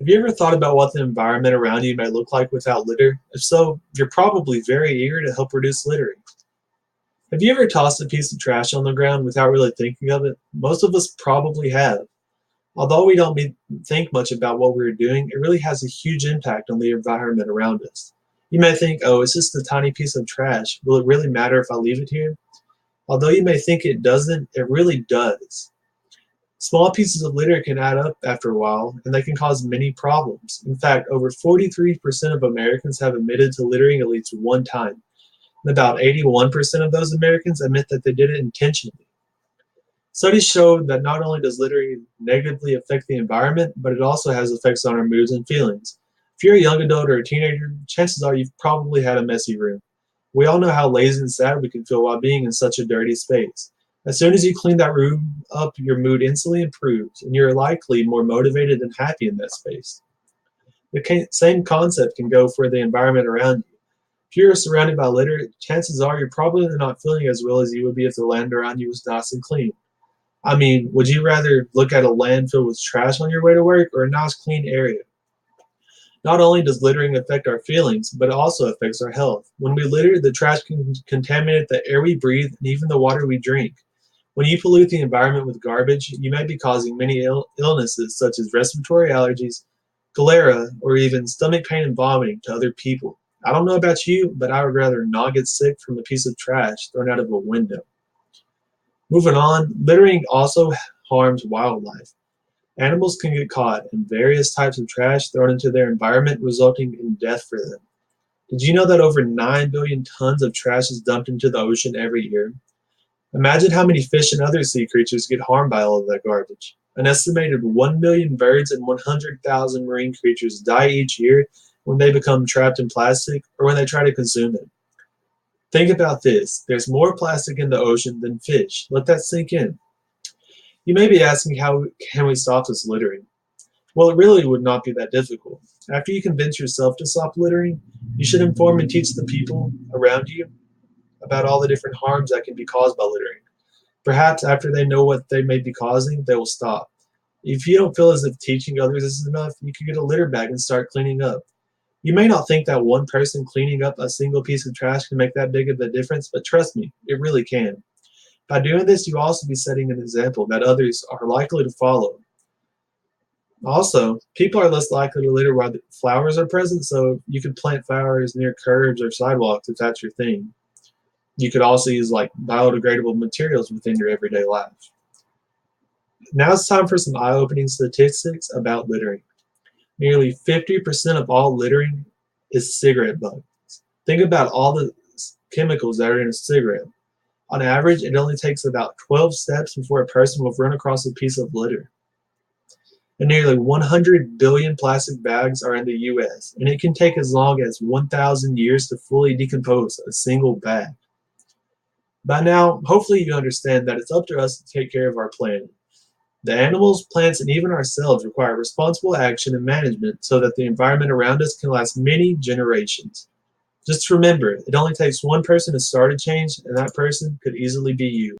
Have you ever thought about what the environment around you might look like without litter? If so, you're probably very eager to help reduce littering. Have you ever tossed a piece of trash on the ground without really thinking of it? Most of us probably have. Although we don't think much about what we're doing, it really has a huge impact on the environment around us. You may think, oh, it's just a tiny piece of trash. Will it really matter if I leave it here? Although you may think it doesn't, it really does. Small pieces of litter can add up after a while, and they can cause many problems. In fact, over 43% of Americans have admitted to littering at least one time, and about 81% of those Americans admit that they did it intentionally. Studies show that not only does littering negatively affect the environment, but it also has effects on our moods and feelings. If you're a young adult or a teenager, chances are you've probably had a messy room. We all know how lazy and sad we can feel while being in such a dirty space. As soon as you clean that room up, your mood instantly improves, and you're likely more motivated and happy in that space. The same concept can go for the environment around you. If you're surrounded by litter, chances are you're probably not feeling as well as you would be if the land around you was nice and clean. I mean, would you rather look at a land filled with trash on your way to work or a nice clean area? Not only does littering affect our feelings, but it also affects our health. When we litter, the trash can contaminate the air we breathe and even the water we drink. When you pollute the environment with garbage, you may be causing many illnesses such as respiratory allergies, cholera, or even stomach pain and vomiting to other people. I don't know about you, but I would rather not get sick from a piece of trash thrown out of a window. Moving on, littering also harms wildlife. Animals can get caught in various types of trash thrown into their environment, resulting in death for them. Did you know that over 9 billion tons of trash is dumped into the ocean every year? Imagine how many fish and other sea creatures get harmed by all of that garbage. An estimated 1 million birds and 100,000 marine creatures die each year when they become trapped in plastic or when they try to consume it. Think about this. There's more plastic in the ocean than fish. Let that sink in. You may be asking, how can we stop this littering? Well, it really would not be that difficult. After you convince yourself to stop littering, you should inform and teach the people around you about all the different harms that can be caused by littering. Perhaps after they know what they may be causing, they will stop. If you don't feel as if teaching others is enough, you could get a litter bag and start cleaning up. You may not think that one person cleaning up a single piece of trash can make that big of a difference, but trust me, it really can. By doing this, you also be setting an example that others are likely to follow. Also, people are less likely to litter while the flowers are present, so you could plant flowers near curbs or sidewalks if that's your thing. You could also use like biodegradable materials within your everyday life. Now it's time for some eye-opening statistics about littering. Nearly 50% of all littering is cigarette butts. Think about all the chemicals that are in a cigarette. On average, it only takes about 12 steps before a person will run across a piece of litter. And nearly 100 billion plastic bags are in the US, and it can take as long as 1,000 years to fully decompose a single bag. By now, hopefully you understand that it's up to us to take care of our planet. The animals, plants, and even ourselves require responsible action and management so that the environment around us can last many generations. Just remember, it only takes one person to start a change, and that person could easily be you.